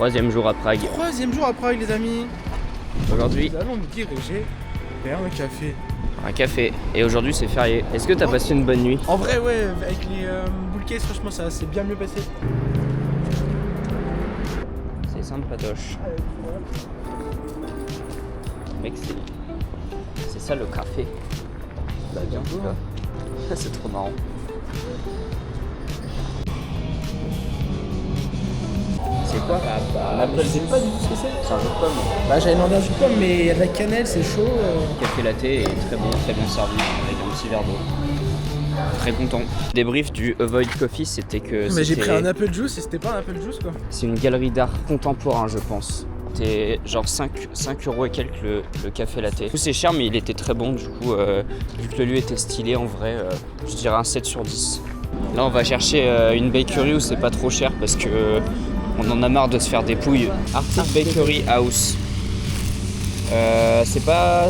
Troisième jour à Prague. Troisième jour à Prague, les amis. Aujourd'hui, Nous allons nous diriger vers un café. un café. Et aujourd'hui, c'est férié. Est-ce que t'as passé une bonne nuit? En vrai, ouais, avec les bull cases, franchement, ça s'est bien mieux passé. C'est simple, patoche. Mec, c'est ça le café. Bah, bien tout là. C'est trop marrant. C'est quoi? Je sais pas du tout ce que c'est. C'est un jus de pomme. Bah, j'avais demandé un jus de pomme, mais il y a de la cannelle, c'est chaud. Café latte est très bien servi avec un petit verre d'eau. Très content. Débrief du Avoid Coffee, c'était que Mais j'ai pris un apple juice et c'était pas un apple juice quoi. c'est une galerie d'art contemporain, je pense. C'était genre 5 € et quelques le café latte. Du coup, c'est cher, mais il était très bon. Du coup, vu que le lieu était stylé, en vrai, je dirais un 7 sur 10. Là, on va chercher une bakery où c'est pas trop cher parce que on en a marre de se faire des pouilles. Arctic Bakery House. C'est pas...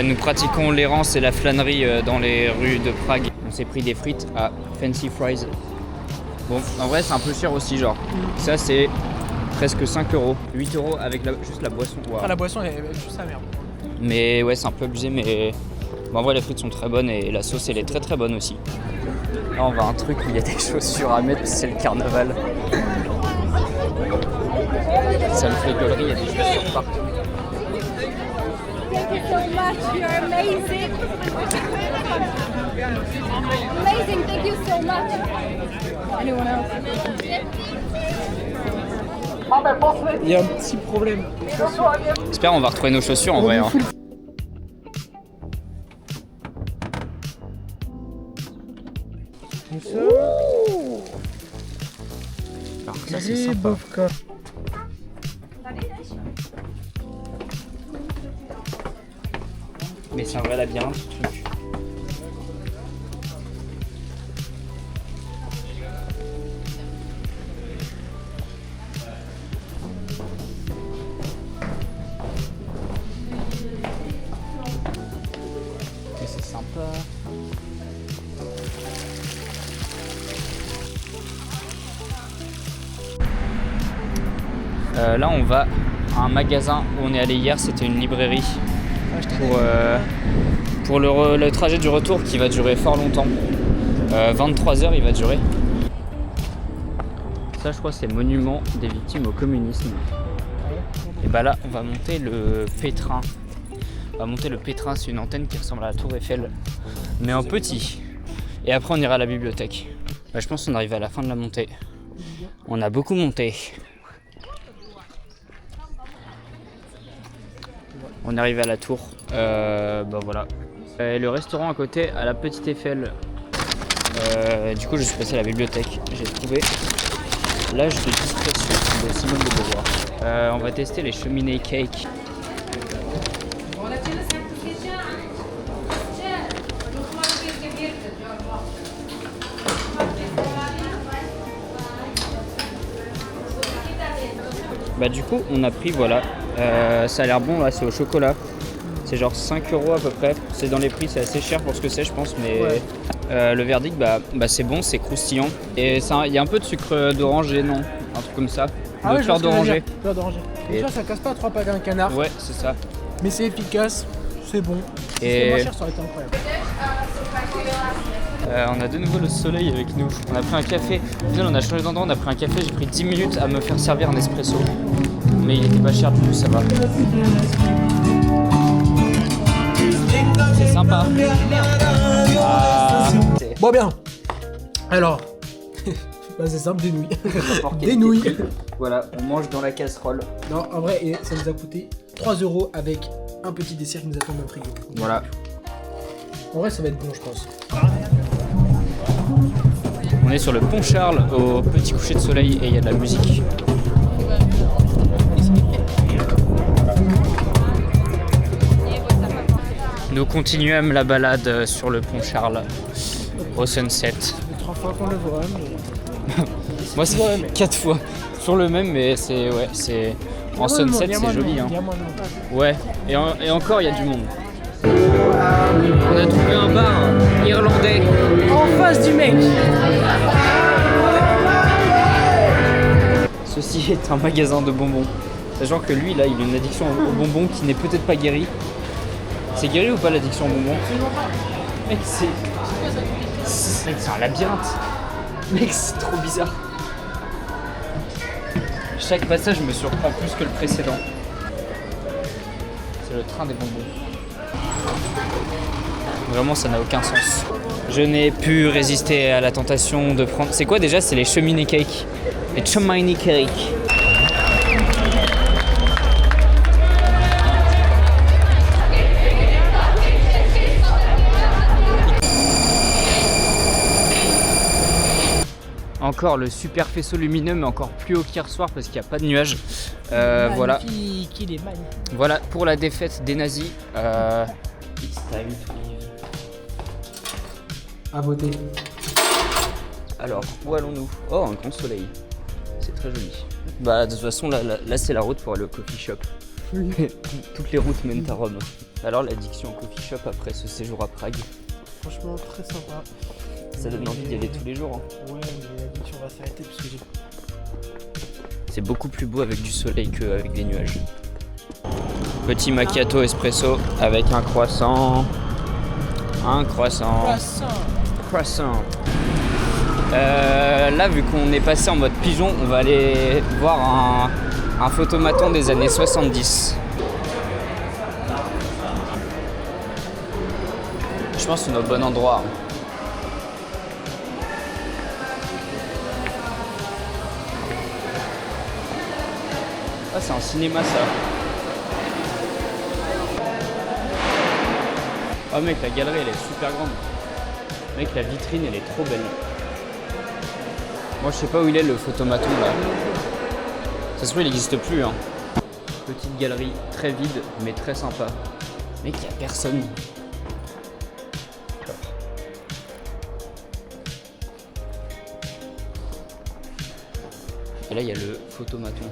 nous pratiquons l'errance et la flânerie dans les rues de Prague. On s'est pris des frites à Fancy Fries. Bon, en vrai, c'est un peu cher aussi, genre. Ça, c'est presque 5 €. 8 € avec juste la boisson. Wow. Ah, la boisson, elle est juste sa merde. Mais ouais, c'est un peu abusé, mais bon, en vrai, les frites sont très bonnes et la sauce, elle est très très bonne aussi. Là, on va à un truc où il y a des chaussures à mettre, c'est le carnaval. Ça me fait gaulerie, il y a des chaussures partout. Thank you so much. You're amazing. Amazing. Thank you so much. Anyone else? Il y a un petit problème. J'espère qu'on va retrouver nos chaussures en vrai. Hein. Alors ça, c'est sympa. Mais c'est un vrai labyrinthe, ce truc. Mais c'est sympa. Là, on va à un magasin où on est allé hier, c'était une librairie. Pour le trajet du retour qui va durer fort longtemps. 23 heures il va durer. Ça je crois c'est monument des victimes au communisme. Et bah là on va monter le pétrin. On va monter le pétrin, c'est une antenne qui ressemble à la tour Eiffel. Mais en petit. Et après on ira à la bibliothèque. Bah, je pense qu'on arrive à la fin de la montée. On a beaucoup monté. On est arrivé à la tour, bah voilà. Et le restaurant à côté, à la petite Eiffel. Du coup, je suis passé à la bibliothèque. J'ai trouvé L'âge de discrétion de Simone de Beauvoir. On va tester les cheminées cake. Bah du coup, on a pris, voilà. Ça a l'air bon là, c'est au chocolat. C'est genre 5 € à peu près. C'est dans les prix, c'est assez cher pour ce que c'est, je pense, mais le verdict, bah c'est bon, c'est croustillant. Et il y a un peu de sucre d'oranger, non? Un truc comme ça. Ah de fleur d'oranger. Fleur d'oranger. Et ça casse pas 3 pattes d'un canard. Ouais, c'est ça. Mais c'est efficace, c'est bon. Si Et c'était moins cher, ça aurait été incroyable. On a de nouveau le soleil avec nous. On a pris un café. Au final, on a changé d'endroit, on a pris un café. J'ai pris 10 minutes à me faire servir un espresso. Mais il était pas cher du coup, ça va. C'est sympa. Bon, bien. Alors, bah, c'est simple, des nouilles. Des nouilles. Voilà, on mange dans la casserole. Non, en vrai, et ça nous a coûté 3 € avec un petit dessert qui nous attend dans le frigo. Voilà. En vrai, ça va être bon, je pense. On est sur le pont Charles au petit coucher de soleil et il y a de la musique. Nous continuons la balade sur le pont Charles au sunset. Ça fait 3 fois qu'on le voit, mais... Moi c'est 4 fois sur le même, mais c'est en sunset c'est joli hein. Ouais, et encore il y a du monde. On a trouvé un bar irlandais en face du mec. Ceci est un magasin de bonbons. Sachant que lui, là, il a une addiction aux bonbons qui n'est peut-être pas guérie. C'est guéri ou pas l'addiction aux bonbons? Mec, c'est un labyrinthe. Mec, c'est trop bizarre. Chaque passage me surprend plus que le précédent. C'est le train des bonbons. Vraiment, ça n'a aucun sens. Je n'ai pu résister à la tentation de prendre... C'est quoi déjà? C'est les cheminées cakes. Les cheminées cakes. Encore le super faisceau lumineux, mais encore plus haut qu'hier soir parce qu'il n'y a pas de nuages. Voilà. Il est magnifique. Voilà pour la défaite des nazis. It's time to leave. À voter. Alors, où allons-nous? Oh, un grand soleil. C'est très joli. Bah, de toute façon, là c'est la route pour aller au coffee shop. Oui. Toutes les routes mènent à Rome. Alors, l'addiction au coffee shop après ce séjour à Prague, Franchement, très sympa. ça donne envie d'y aller tous les jours. Hein. Ouais, mais l'addiction va s'arrêter parce que j'ai... C'est beaucoup plus beau avec du soleil qu'avec des nuages. Petit macchiato espresso avec un croissant. Un croissant. Croissant. Là, vu qu'on est passé en mode pigeon, on va aller voir un photomaton des années 70. Je pense que c'est au bon endroit. Ah, c'est un cinéma ça. Oh mec, la galerie elle est super grande. Mec, la vitrine elle est trop belle. Moi je sais pas où il est le photomaton là. Ça se trouve il n'existe plus hein. Petite galerie très vide mais très sympa. Mec, il y a personne. Et là il y a le photomaton.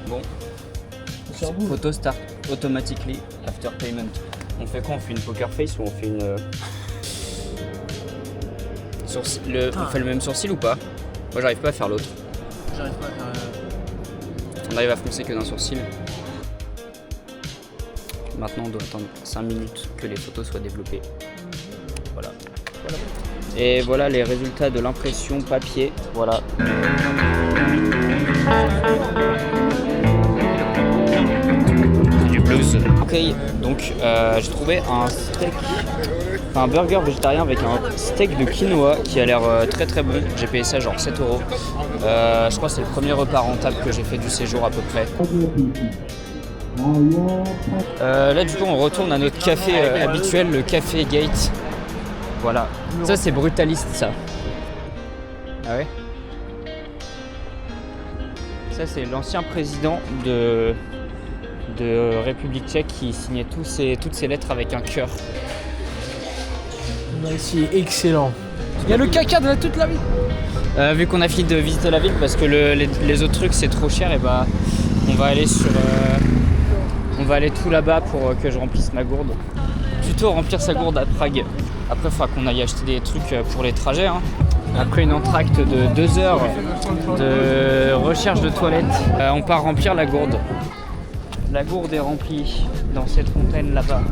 Bon. Photo start automatically after payment. On fait quoi? On fait une poker face ou on fait une... On fait le même sourcil ou pas? Moi j'arrive pas à faire l'autre. J'arrive pas à faire... On arrive à froncer que d'un sourcil. Maintenant on doit attendre 5 minutes que les photos soient développées. Voilà. Et voilà les résultats de l'impression papier. Voilà. Du blues. Ok, donc j'ai trouvé un steak, enfin un burger végétarien avec un steak de quinoa qui a l'air très très bon. J'ai payé ça genre 7 €. Je crois que c'est le premier repas rentable que j'ai fait du séjour à peu près. Là du coup on retourne à notre café habituel, le Café Gate. Voilà. Ça c'est brutaliste ça. Ah ouais? Ça c'est l'ancien président de République tchèque qui signait toutes ses lettres avec un cœur. On a ici excellent. Il y a le caca de toute la ville. Vu qu'on a fini de visiter la ville parce que les autres trucs c'est trop cher, et bah on va aller on va aller tout là-bas pour que je remplisse ma gourde. Plutôt remplir sa gourde à Prague. Après il faudra qu'on aille acheter des trucs pour les trajets. Hein. Après une entracte de 2 heures de recherche de toilettes, on part remplir la gourde. La gourde est remplie dans cette fontaine là-bas.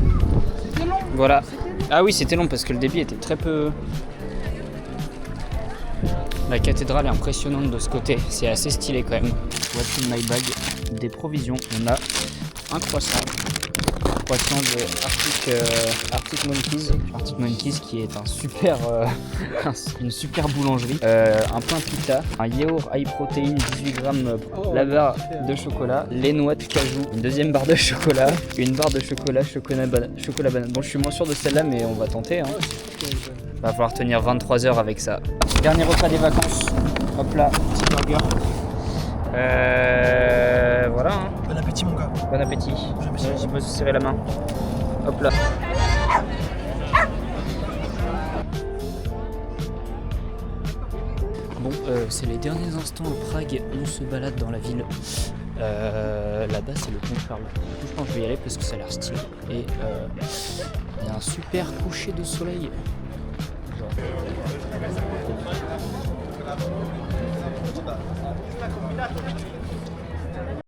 Voilà. Ah oui, c'était long parce que le débit était très peu. La cathédrale est impressionnante de ce côté. C'est assez stylé quand même. What's in my bag? Des provisions. On a un croissant. Croissant de Arctic Monkeys. Arctic Monkeys qui est une super boulangerie. Un pain pita, un yaourt high protein, 18 grammes, la barre de chocolat, les noix de cajou, une deuxième barre de chocolat, une barre de chocolat banane. Bon, je suis moins sûr de celle-là, mais on va tenter. Hein. Va falloir tenir 23 heures avec ça. Dernier repas des vacances. Hop là, petit burger. Voilà. Hein. Bon appétit mon gars. Bon appétit. J'ai pas serré la main. Hop là. Bon, c'est les derniers instants à Prague. On se balade dans la ville. Là-bas, c'est le pont Charles. Je pense que je vais y aller parce que ça a l'air stylé. Et il y a un super coucher de soleil. Genre.